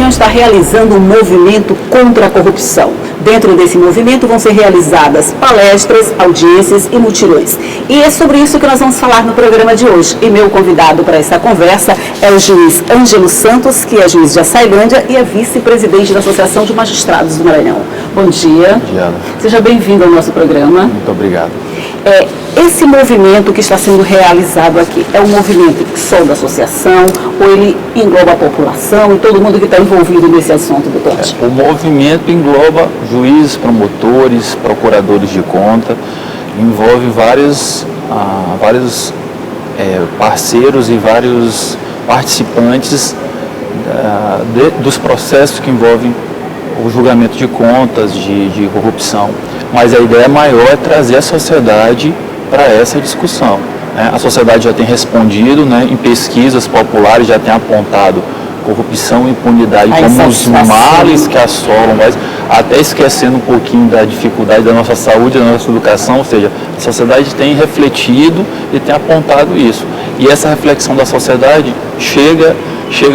Maranhão está realizando um movimento contra a corrupção. Dentro desse movimento vão ser realizadas palestras, audiências e mutirões. E é sobre isso que nós vamos falar no programa de hoje. E meu convidado para essa conversa é o juiz Ângelo Santos, que é juiz de Açailândia e é vice-presidente da Associação de Magistrados do Maranhão. Bom dia. Bom dia, Ana. Seja bem-vindo ao nosso programa. Muito obrigado. Esse movimento que está sendo realizado aqui é um movimento só da associação ou ele engloba a população e todo mundo que está envolvido nesse assunto, doutor? O movimento engloba juízes, promotores, procuradores de conta, envolve vários parceiros e vários participantes dos processos que envolvem o julgamento de contas, de corrupção. Mas a ideia maior é trazer a sociedade para essa discussão. A sociedade já tem respondido, em pesquisas populares, já tem apontado corrupção e impunidade como os males que assolam, mas até esquecendo um pouquinho da dificuldade da nossa saúde, da nossa educação, ou seja, a sociedade tem refletido e tem apontado isso. E essa reflexão da sociedade chega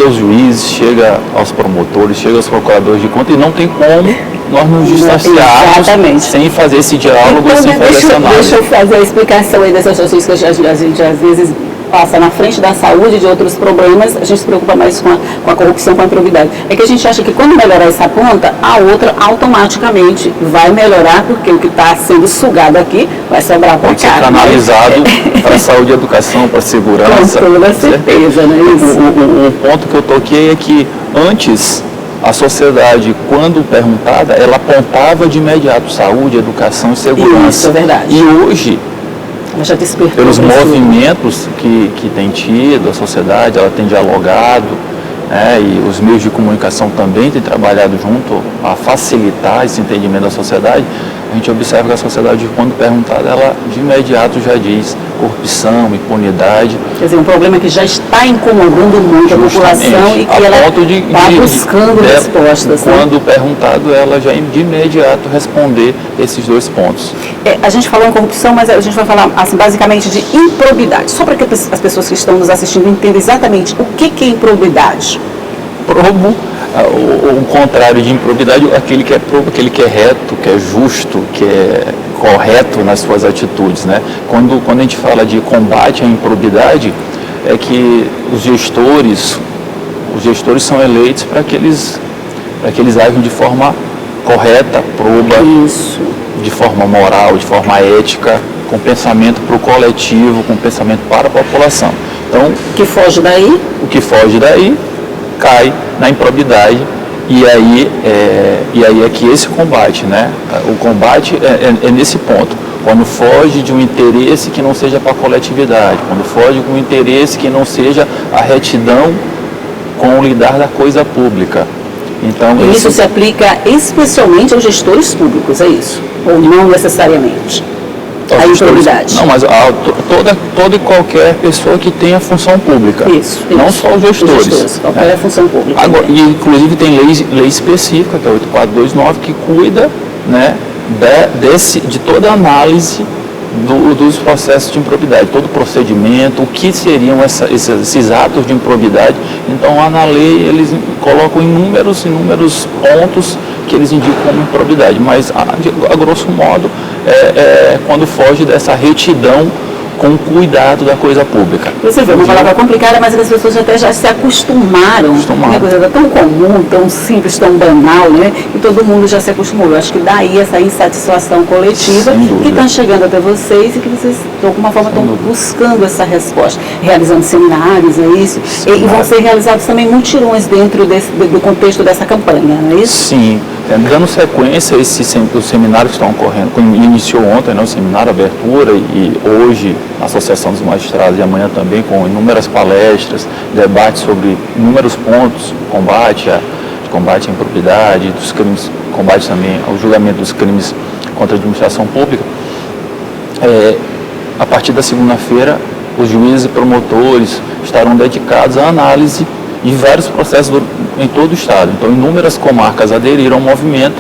aos juízes, chega aos promotores, chega aos procuradores de conta e não tem como nós nos distanciarmos sem fazer esse diálogo, então, sem fazer essa análise. Deixa eu fazer a explicação aí dessas questões que a gente às vezes passa na frente da saúde e de outros problemas, a gente se preocupa mais com a corrupção, com a improbidade. É que a gente acha que quando melhorar essa ponta, a outra automaticamente vai melhorar, porque o que está sendo sugado aqui vai sobrar para cá. Pode ser canalizado para a saúde, educação, para a segurança. Com toda certeza, não é isso? O ponto que eu toquei é que antes a sociedade, quando perguntada, ela apontava de imediato saúde, educação e segurança. Isso é verdade. E hoje, já pelos movimentos que tem tido, a sociedade ela tem dialogado, e os meios de comunicação também têm trabalhado junto a facilitar esse entendimento da sociedade, a gente observa que a sociedade, quando perguntada, ela de imediato já diz corrupção, impunidade. Quer dizer, um problema que já está incomodando muito a população e que ela está buscando respostas. Quando perguntado, ela já de imediato responder esses dois pontos. A gente falou em corrupção, mas a gente vai falar assim, basicamente de improbidade. Só para que as pessoas que estão nos assistindo entendam exatamente o que é improbidade. Probo, o contrário de improbidade, aquele que é probo, aquele que é reto, que é justo, que é correto nas suas atitudes, Quando a gente fala de combate à improbidade, é que os gestores são eleitos para que eles agem de forma correta, proba, Isso. de forma moral, de forma ética, com pensamento para o coletivo, com pensamento para a população. Então, o que foge daí cai na improbidade e aí é que esse combate, o combate é nesse ponto, quando foge de um interesse que não seja para a coletividade, quando foge de um interesse que não seja a retidão com o lidar da coisa pública. Então, isso se aplica especialmente aos gestores públicos, é isso? Ou não necessariamente? A improbidade. Não, mas toda e qualquer pessoa que tenha função pública. Isso. Não só os gestores. Qualquer função pública. Agora, e, inclusive tem lei específica, que é a 8429, que cuida de toda a análise dos processos de improbidade, todo o procedimento, o que seriam esses atos de improbidade. Então, na lei, eles colocam inúmeros pontos que eles indicam como improbidade, mas, a grosso modo, quando foge dessa retidão com cuidado da coisa pública. Você vê, uma palavra complicada, mas as pessoas até já se acostumaram. Uma coisa tão comum, tão simples, tão banal, e todo mundo já se acostumou. Eu acho que daí essa insatisfação coletiva que está chegando até vocês e que vocês, de alguma forma, estão buscando essa resposta. Realizando seminários, é isso? E vão ser realizados também mutirões dentro do contexto dessa campanha, não é isso? Sim. Dando sequência a os seminários que estão ocorrendo, iniciou ontem o seminário Abertura e hoje a Associação dos Magistrados e amanhã também com inúmeras palestras, debates sobre inúmeros pontos, combate à improbidade, dos crimes, combate também ao julgamento dos crimes contra a administração pública. A partir da segunda-feira, os juízes e promotores estarão dedicados à análise de vários processos em todo o estado. Então, inúmeras comarcas aderiram ao movimento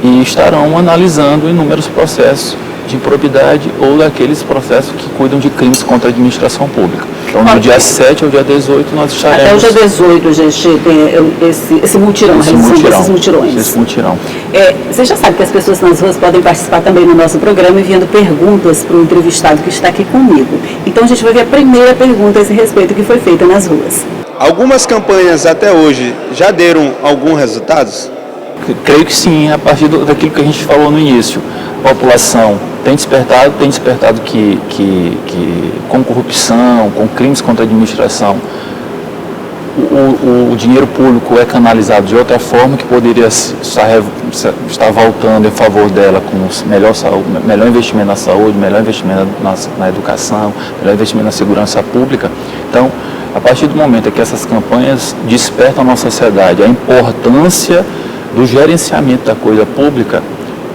e estarão analisando inúmeros processos de improbidade ou daqueles processos que cuidam de crimes contra a administração pública. Então, do dia 7 ao dia 18, nós estaremos... Até o dia 18, a gente tem esse mutirão, a realização desses mutirões. Esse mutirão. Você já sabe que as pessoas nas ruas podem participar também no nosso programa enviando perguntas para o entrevistado que está aqui comigo. Então, a gente vai ver a primeira pergunta a esse respeito que foi feita nas ruas. Algumas campanhas até hoje já deram alguns resultados? Creio que sim, a partir daquilo que a gente falou no início. A população tem despertado que com corrupção, com crimes contra a administração, o dinheiro público é canalizado de outra forma, que poderia estar voltando em favor dela com melhor investimento na saúde, melhor investimento na educação, melhor investimento na segurança pública. Então, a partir do momento em que essas campanhas despertam na sociedade a importância do gerenciamento da coisa pública,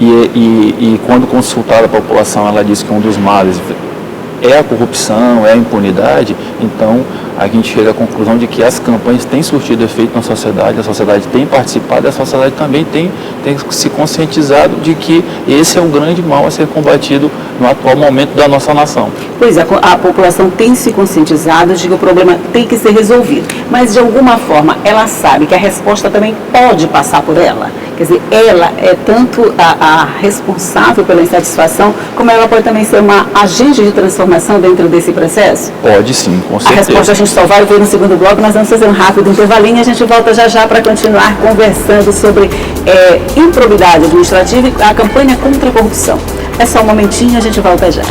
e quando consultada a população, ela diz que um dos males é a corrupção, é a impunidade, então a gente chega à conclusão de que as campanhas têm surtido efeito na sociedade, a sociedade tem participado, a sociedade também tem se conscientizado de que esse é um grande mal a ser combatido no atual momento da nossa nação. Pois é, a população tem se conscientizado de que o problema tem que ser resolvido, mas de alguma forma ela sabe que a resposta também pode passar por ela. Quer dizer, ela é tanto a responsável pela insatisfação, como ela pode também ser uma agente de transformação dentro desse processo? Pode sim, com certeza. A resposta a gente só vai ver no segundo bloco, nós vamos fazer um rápido intervalinho e a gente volta já para continuar conversando sobre improbidade administrativa e a campanha contra a corrupção. É só um momentinho, a gente volta já.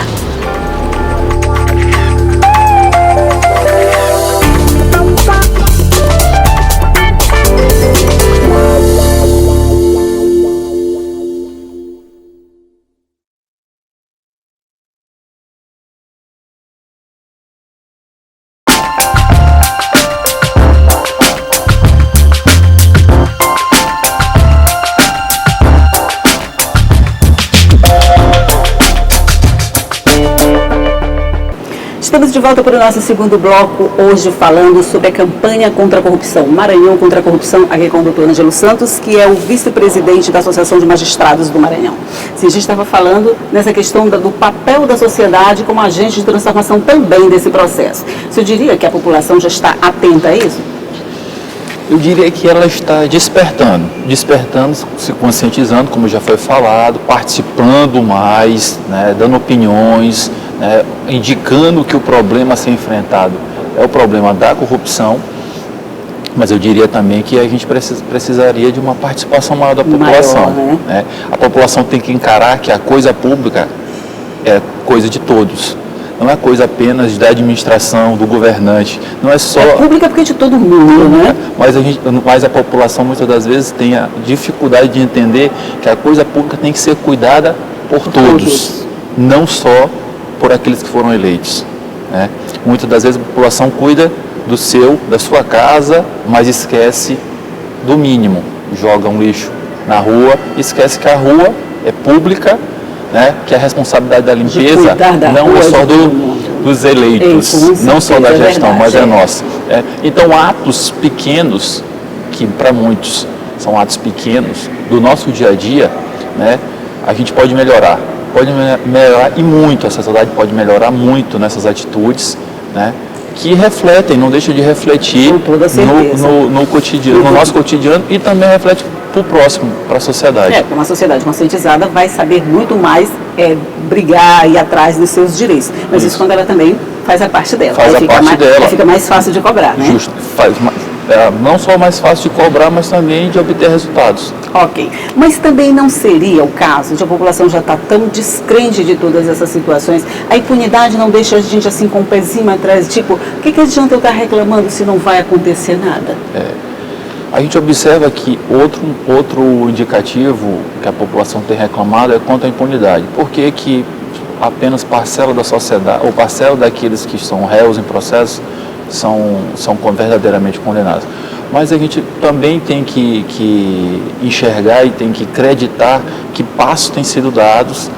Estamos de volta para o nosso segundo bloco, hoje falando sobre a campanha contra a corrupção, Maranhão contra a corrupção, aqui com o doutor Ângelo Santos, que é o vice-presidente da Associação de Magistrados do Maranhão. Sim, a gente estava falando nessa questão do papel da sociedade como agente de transformação também desse processo. Você diria que a população já está atenta a isso? Eu diria que ela está despertando, se conscientizando, como já foi falado, participando mais, né, dando opiniões, indicando que o problema a ser enfrentado é o problema da corrupção, mas eu diria também que a gente precisaria de uma participação maior da população. Maior, né? A população tem que encarar que a coisa pública é coisa de todos. Não é coisa apenas da administração, do governante. Não é só... É pública porque é de todo mundo, né? Mas a população muitas das vezes tem a dificuldade de entender que a coisa pública tem que ser cuidada por todos, não só por aqueles que foram eleitos. Né? Muitas das vezes a população cuida da sua casa, mas esquece do mínimo. Joga um lixo na rua, esquece que a rua é pública, né? Que a responsabilidade da limpeza não é só dos eleitos, não só da gestão, mas é nossa. Então, atos pequenos, que para muitos são atos pequenos, do nosso dia a dia, né? A gente pode melhorar e muito, a sociedade pode melhorar muito nessas atitudes, né? Que refletem, não deixam de refletir no cotidiano, no nosso cotidiano, e também reflete para o próximo, para a sociedade. Uma sociedade conscientizada vai saber muito mais brigar e ir atrás dos seus direitos. Mas isso quando ela também faz a parte dela. Aí fica mais fácil de cobrar, né? Justo. Não só mais fácil de cobrar, mas também de obter resultados. Ok. Mas também não seria o caso de a população já estar tão descrente de todas essas situações, a impunidade não deixa a gente assim com o pezinho atrás, tipo, o que adianta eu estar reclamando se não vai acontecer nada? A gente observa que outro indicativo que a população tem reclamado é quanto à impunidade. Por que apenas parcela da sociedade, ou parcela daqueles que são réus em processo, são verdadeiramente condenados? Mas a gente também tem que enxergar e tem que acreditar que passos têm sido dados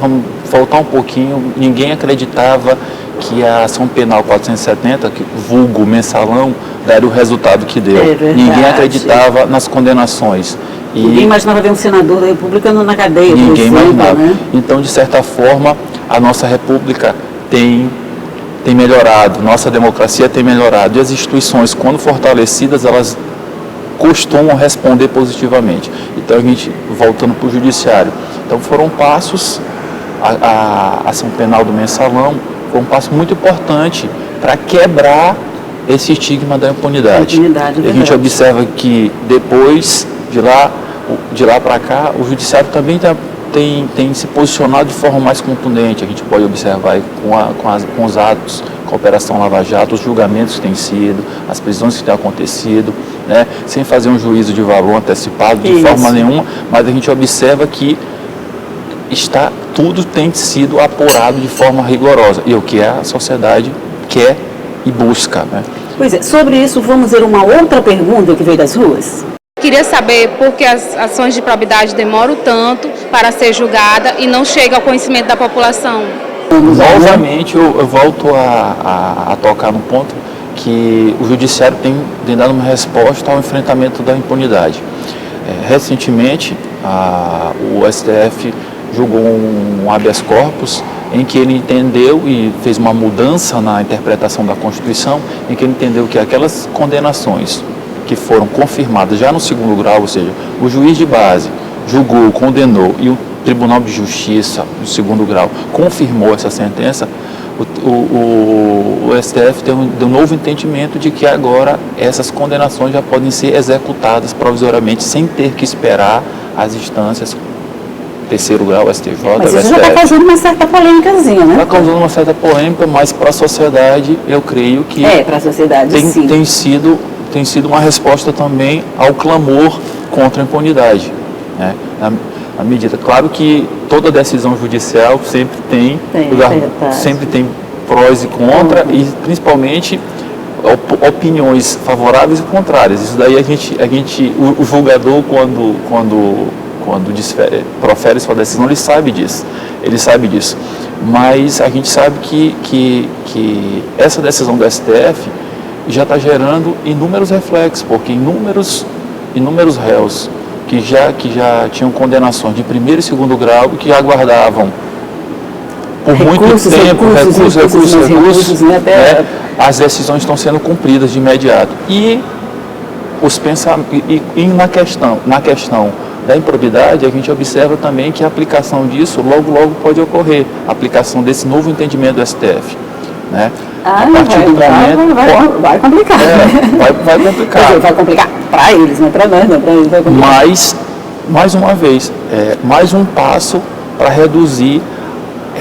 vamos voltar um pouquinho, ninguém acreditava que a ação penal 470, que vulgo mensalão, daria o resultado que deu. Ninguém acreditava nas condenações. Ninguém imaginava ver um senador da República na cadeia. Ninguém imaginava. Né? Então, de certa forma, a nossa República tem tem melhorado, nossa democracia tem melhorado, e as instituições, quando fortalecidas, elas costumam responder positivamente. Então, a gente, voltando para o judiciário, então foram passos, a ação penal do mensalão foi um passo muito importante para quebrar esse estigma da impunidade. E a gente observa que depois, de lá para cá, o judiciário também tem se posicionado de forma mais contundente. A gente pode observar aí com os atos, com a Operação Lava Jato, os julgamentos que têm sido, as prisões que têm acontecido, né, sem fazer um juízo de valor antecipado de forma nenhuma, mas a gente observa que tudo tem sido apurado de forma rigorosa, e o que a sociedade quer e busca, né? Pois é, sobre isso vamos ver uma outra pergunta que veio das ruas. Queria saber por que as ações de probidade demoram tanto para ser julgada e não chega ao conhecimento da população. Novamente, eu volto a tocar no ponto que o judiciário tem dado uma resposta ao enfrentamento da impunidade. Recentemente, o STF julgou um habeas corpus em que ele entendeu e fez uma mudança na interpretação da Constituição, em que ele entendeu que aquelas condenações que foram confirmadas já no segundo grau, ou seja, o juiz de base julgou, condenou e o Tribunal de Justiça, no segundo grau, confirmou essa sentença, o STF deu um novo entendimento de que agora essas condenações já podem ser executadas provisoriamente sem ter que esperar as instâncias terceiro grau, STJ, mas isso já está causando uma certa polêmicazinha, né? Está causando uma certa polêmica, mas para a sociedade, eu creio que para a sociedade, sim. Tem sido uma resposta também ao clamor contra a impunidade, né? Na medida, claro que toda decisão judicial sempre tem prós e contras, e principalmente opiniões favoráveis e contrárias. Isso daí o julgador, quando profere sua decisão, ele sabe disso. Mas a gente sabe que essa decisão do STF já está gerando inúmeros reflexos, porque inúmeros réus que já tinham condenações de primeiro e segundo grau, que aguardavam por muito tempo recursos, né, as decisões estão sendo cumpridas de imediato. E na questão da improbidade, a gente observa também que a aplicação disso logo pode ocorrer, a aplicação desse novo entendimento do STF, né? A partir do momento vai complicar. Vai complicar. Vai complicar para eles, não é para nós, não, para eles vai complicar. Mas, mais uma vez, mais um passo para reduzir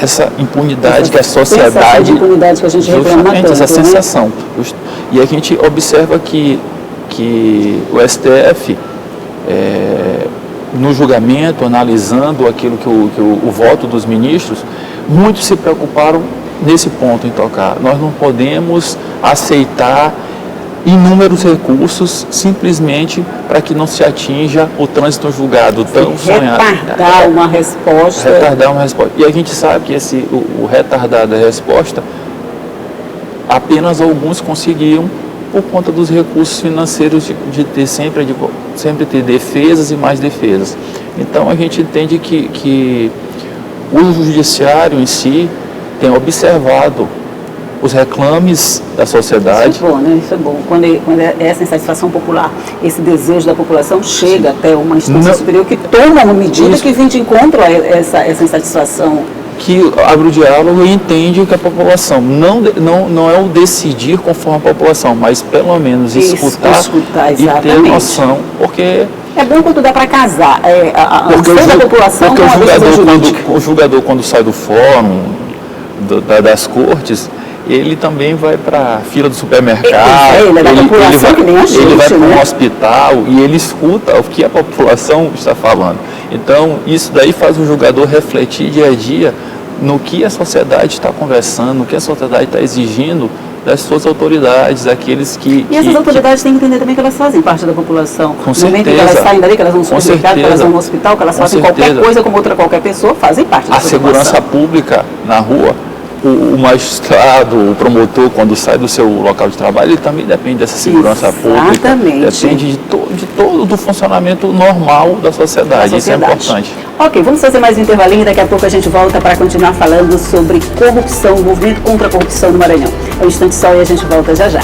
essa impunidade que a sociedade... de impunidade que a gente reclama tanto, essa né? sensação. E a gente observa que o STF, no julgamento, analisando aquilo que o voto dos ministros, muitos se preocuparam nesse ponto em tocar. Nós não podemos aceitar inúmeros recursos simplesmente para que não se atinja o trânsito julgado tão sonhado. Retardar uma resposta. E a gente sabe que o retardar da resposta, apenas alguns conseguiam, por conta dos recursos financeiros de ter sempre ter defesas e mais defesas. Então a gente entende que o judiciário em si tem observado os reclames da sociedade. Isso é bom, né? Isso é bom. Quando essa insatisfação popular, esse desejo da população chega até uma instância superior que toma uma medida que vem de encontro a essa insatisfação. Que abre o diálogo e entende que a população não é o decidir conforme a população, mas pelo menos escutar e ter noção, porque... É bom quando dá para casar porque a população porque com o julgador, quando sai do fórum, das cortes, ele também vai para a fila do supermercado, ele vai para um hospital e ele escuta o que a população está falando. Então, isso daí faz o julgador refletir dia a dia no que a sociedade está conversando, no que a sociedade está exigindo das suas autoridades, aqueles que... E essas autoridades têm que entender também que elas fazem parte da população. Com certeza. No momento que elas saem dali, que elas vão no supermercado, que elas vão no hospital, que elas fazem qualquer coisa como outra qualquer pessoa, fazem parte da população. A segurança pública na rua o magistrado, o promotor, quando sai do seu local de trabalho, ele também depende dessa segurança pública, depende de todo do funcionamento normal da sociedade. Isso é importante. Ok, vamos fazer mais um intervalinho e daqui a pouco a gente volta para continuar falando sobre corrupção, o movimento contra a corrupção no Maranhão. É um instante só e a gente volta já já.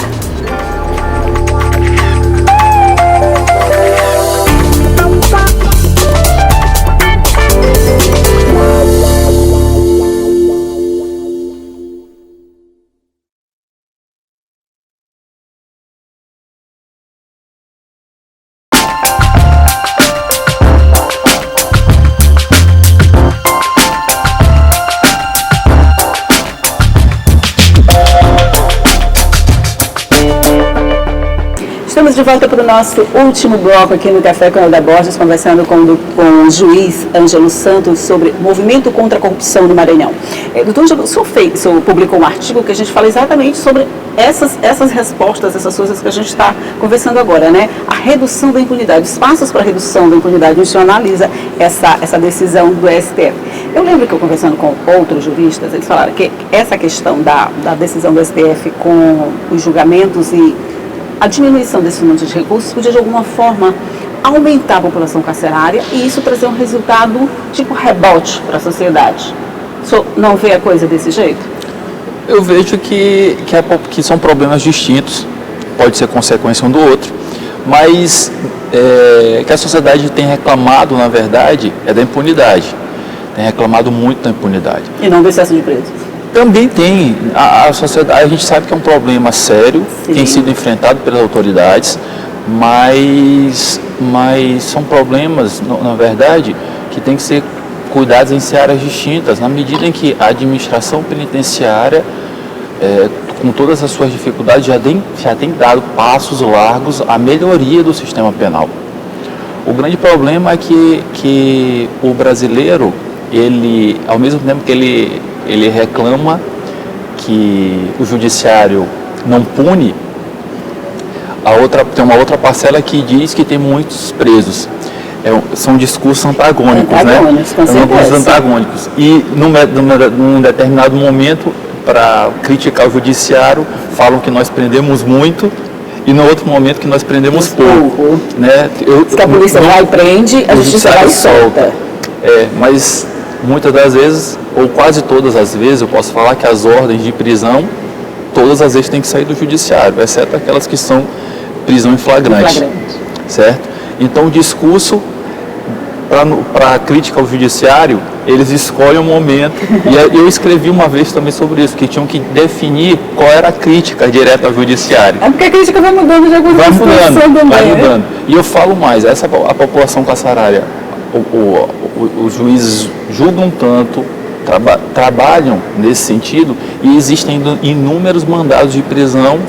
Estamos de volta para o nosso último bloco aqui no Café com Elda Borges, conversando com o juiz Ângelo Santos sobre movimento contra a corrupção no Maranhão. Doutor Ângelo, o senhor publicou um artigo que a gente fala exatamente sobre essas respostas, essas coisas que a gente está conversando agora, né? A redução da impunidade, os passos para a redução da impunidade. A gente analisa essa decisão do STF. Eu lembro que eu conversando com outros juristas, eles falaram que essa questão da decisão do STF com os julgamentos e a diminuição desse número de recursos podia, de alguma forma, aumentar a população carcerária e isso trazer um resultado tipo rebote para a sociedade. O senhor não vê a coisa desse jeito? Eu vejo que são problemas distintos, pode ser consequência um do outro, mas que a sociedade tem reclamado, na verdade, é da impunidade. Tem reclamado muito da impunidade. E não do excesso de presos? Também tem. A sociedade, a gente sabe que é um problema sério, tem sido enfrentado pelas autoridades, mas são problemas, na verdade, que tem que ser cuidados em áreas distintas, na medida em que a administração penitenciária, com todas as suas dificuldades, já tem dado passos largos à melhoria do sistema penal. O grande problema é que o brasileiro, ele, ao mesmo tempo que ele reclama que o judiciário não pune, tem uma outra parcela que diz que tem muitos presos. São discursos antagônicos, né? São discursos antagônicos. E num determinado momento, para criticar o judiciário, falam que nós prendemos muito e no outro momento que nós prendemos pouco. Né? Se a polícia vai e prende, a justiça vai e solta. Mas muitas das vezes, ou quase todas as vezes, eu posso falar que as ordens de prisão, todas as vezes têm que sair do judiciário, exceto aquelas que são prisão em flagrante. Certo? Então o discurso, para crítica ao judiciário, eles escolhem um momento, e eu escrevi uma vez também sobre isso, que tinham que definir qual era a crítica direta ao judiciário. É porque a crítica vai mudando de acordo com a situação também. Vai mudando. E eu falo mais, a população carcerária, os juízes julgam tanto, trabalham nesse sentido, e existem inúmeros mandados de prisão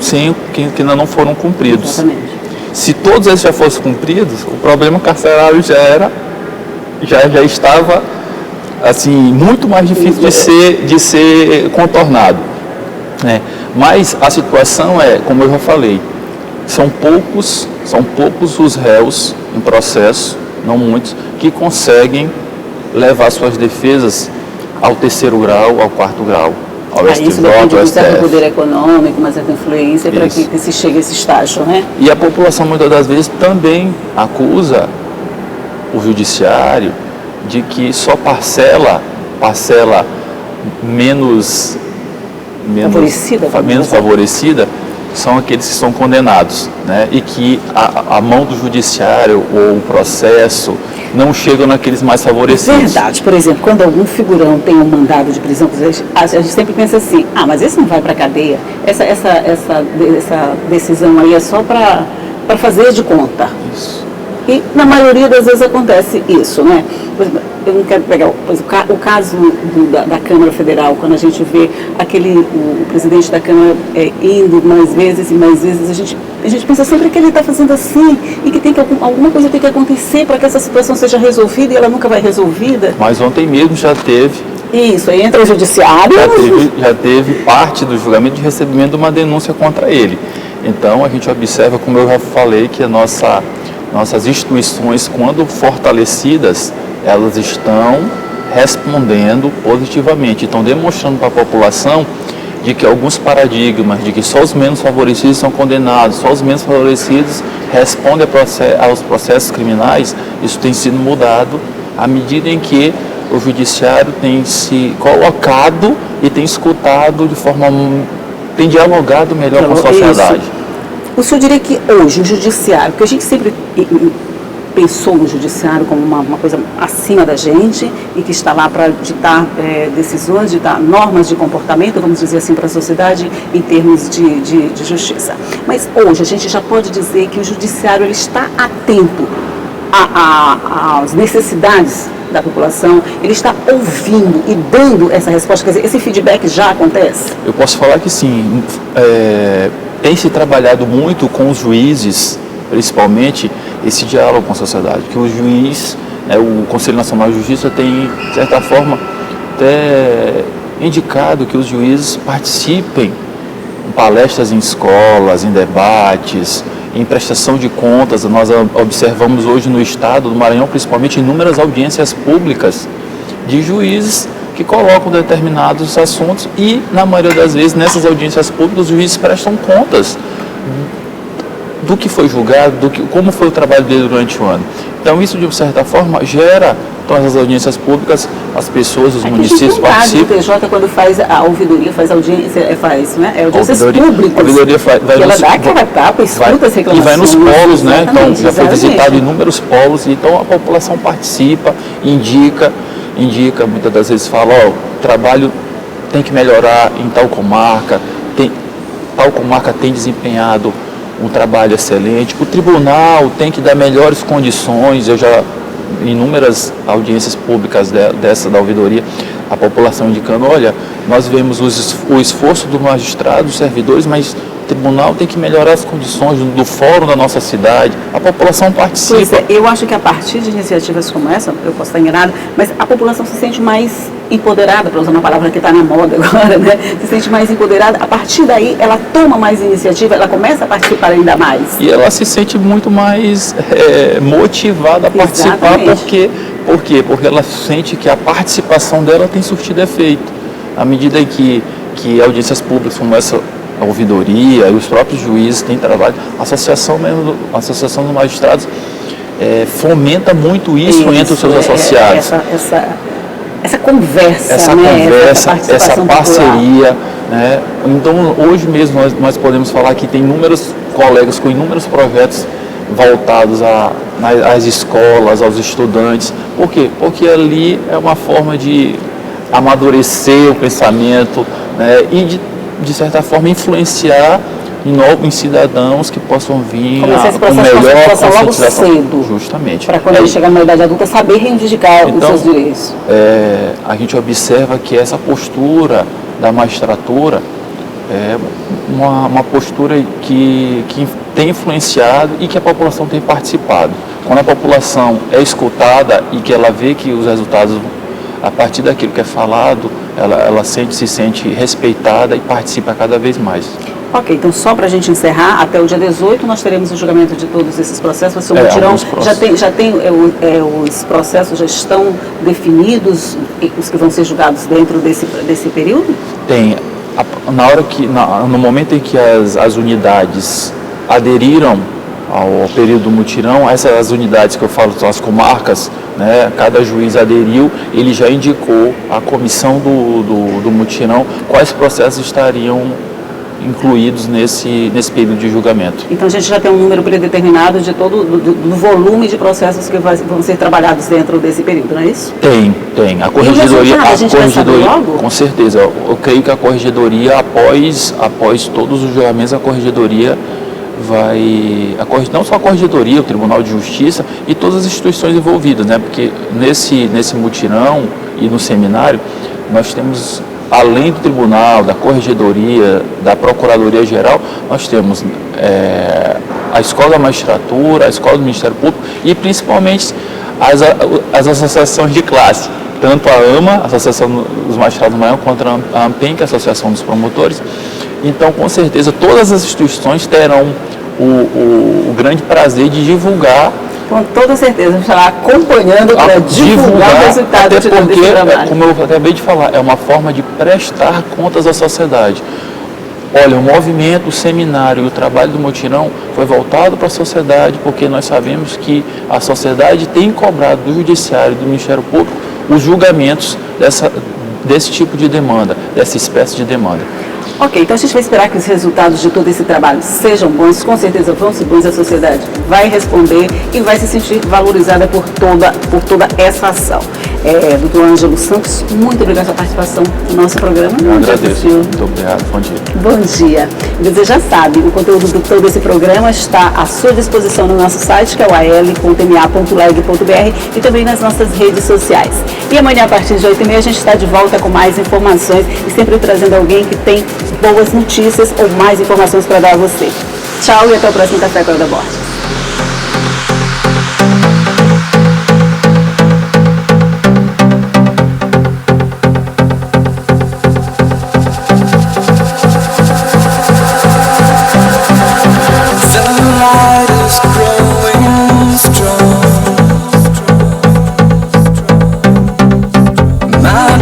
que ainda não foram cumpridos. Exatamente. Se todos eles já fossem cumpridos, o problema carcerário já estava assim, muito mais difícil de ser contornado. Né? Mas a situação como eu já falei, são poucos os réus em processo, não muitos, que conseguem levar suas defesas ao 3º grau, ao 4º grau, ao STJ, isso depende ao de um certo STF. poder econômico, uma certa influência para que se chegue a esse estágio, né? E a população, muitas das vezes, também acusa o judiciário de que só parcela menos favorecida são aqueles que são condenados, né? E que a mão do judiciário ou o processo não chegam naqueles mais favorecidos. Verdade. Por exemplo, quando algum figurão tem um mandado de prisão, a gente sempre pensa assim, mas esse não vai para a cadeia, essa decisão aí é só para fazer de conta. Isso. E na maioria das vezes acontece isso, né? Por exemplo, eu não quero pegar o caso da Câmara Federal, quando a gente vê o presidente da Câmara indo mais vezes e mais vezes, a gente pensa sempre que ele está fazendo assim e que alguma coisa tem que acontecer para que essa situação seja resolvida e ela nunca vai resolvida. Mas ontem mesmo já teve. Isso, aí entra o judiciário. Já teve parte do julgamento de recebimento de uma denúncia contra ele. Então a gente observa, como eu já falei, que nossas instituições, quando fortalecidas, elas estão respondendo positivamente. Então, demonstrando para a população de que alguns paradigmas, de que só os menos favorecidos são condenados, só os menos favorecidos respondem aos processos criminais, isso tem sido mudado à medida em que o judiciário tem se colocado e tem escutado de forma, tem dialogado melhor com a sociedade. Isso. O senhor diria que hoje o judiciário, porque a gente sempre pensou no judiciário como uma coisa acima da gente e que está lá para ditar decisões, ditar normas de comportamento, vamos dizer assim, para a sociedade em termos de justiça. Mas hoje a gente já pode dizer que o judiciário ele está atento às necessidades da população, ele está ouvindo e dando essa resposta, quer dizer, esse feedback já acontece? Eu posso falar que sim, tem se trabalhado muito com os juízes, principalmente, esse diálogo com a sociedade, que o juiz, o Conselho Nacional de Justiça tem, de certa forma, até indicado que os juízes participem em palestras em escolas, em debates, em prestação de contas. Nós observamos hoje no estado do Maranhão, principalmente, inúmeras audiências públicas de juízes que colocam determinados assuntos e, na maioria das vezes, nessas audiências públicas, os juízes prestam contas do que foi julgado, como foi o trabalho dele durante o ano. Então, isso, de certa forma, gera, todas as audiências públicas, as pessoas, os municípios participam. O TJ, quando faz a ouvidoria, faz audiências públicas. A ouvidoria vai ela dá aquela etapa, escuta as reclamações. E vai nos polos, né? Então, já foi visitado inúmeros polos, então a população participa, indica, muitas das vezes fala, o trabalho tem que melhorar em tal comarca tem desempenhado um trabalho excelente, o tribunal tem que dar melhores condições. Eu já, inúmeras audiências públicas da ouvidoria, a população indicando, olha, nós vemos o esforço do magistrado, dos servidores, mas o tribunal tem que melhorar as condições do fórum da nossa cidade, a população participa. Pois é, eu acho que a partir de iniciativas como essa, eu posso estar enganada, mas a população se sente mais empoderada, para usar uma palavra que está na moda agora, né? Se sente mais empoderada, a partir daí ela toma mais iniciativa, ela começa a participar ainda mais. E ela se sente muito mais motivada a participar. Por quê? Porque ela sente que a participação dela tem surtido efeito. À medida que audiências públicas como essa, a ouvidoria e os próprios juízes têm trabalho, a associação dos magistrados fomenta muito isso entre os seus associados. Essa conversa, essa parceria, né? Então, hoje mesmo nós podemos falar que tem inúmeros colegas com inúmeros projetos voltados às escolas, aos estudantes. Por quê? Porque ali é uma forma de amadurecer o pensamento, né? E de certa forma influenciar em cidadãos que possam vir com melhor conscientização cedo, justamente, para quando ele chegar na idade adulta saber reivindicar os seus direitos. A gente observa que essa postura da magistratura é uma postura que tem influenciado e que a população tem participado. Quando a população é escutada e que ela vê que os resultados, a partir daquilo que é falado, ela se sente respeitada e participa cada vez mais. Ok, então só para a gente encerrar, até o dia 18 nós teremos o julgamento de todos esses processos. O mutirão já tem os processos já estão definidos, os que vão ser julgados dentro desse período? Tem. No momento em que as unidades aderiram ao período do mutirão, essas unidades que eu falo são as comarcas, né? Cada juiz aderiu, ele já indicou à comissão do mutirão quais processos estariam incluídos nesse período de julgamento. Então a gente já tem um número predeterminado de todo do volume de processos que vão ser trabalhados dentro desse período, não é isso? Tem. A corregedoria, logo? Com certeza. Eu creio que a corregedoria, após todos os julgamentos, a corregedoria não só a corregedoria, o Tribunal de Justiça e todas as instituições envolvidas, né? Porque nesse mutirão e no seminário nós temos, além do tribunal, da corregedoria, da procuradoria-geral, nós temos a escola da magistratura, a escola do Ministério Público e principalmente as associações de classe, tanto a AMA, a Associação dos Magistrados do Maranhão, quanto a AMPEM, que é a Associação dos Promotores. Então, com certeza, todas as instituições terão o grande prazer de divulgar Com toda certeza, vamos estar acompanhando para divulgar o resultado até desse porque, trabalho. como eu acabei de falar, é uma forma de prestar contas à sociedade. Olha, o movimento, o seminário e o trabalho do mutirão foi voltado para a sociedade, porque nós sabemos que a sociedade tem cobrado do Judiciário e do Ministério Público os julgamentos desse tipo de demanda, dessa espécie de demanda. Ok, então a gente vai esperar que os resultados de todo esse trabalho sejam bons, com certeza vão ser bons, a sociedade vai responder e vai se sentir valorizada por toda essa ação. Doutor Ângelo Santos, muito obrigado pela participação no nosso programa. Eu agradeço. Muito obrigado, bom dia. Bom dia. Você já sabe, o conteúdo de todo esse programa está à sua disposição no nosso site, que é o al.ma.leg.br e também nas nossas redes sociais. E amanhã, a partir de 8h30, a gente está de volta com mais informações e sempre trazendo alguém que tem boas notícias ou mais informações para dar a você. Tchau e até o próximo Café com a Elda Borges.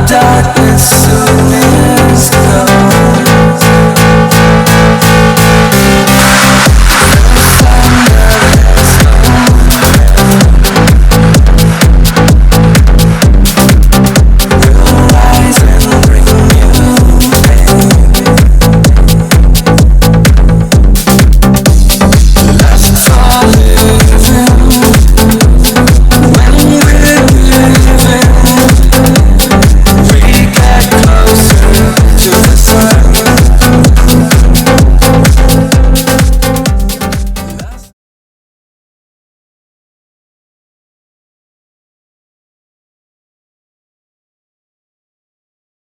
Darkness soon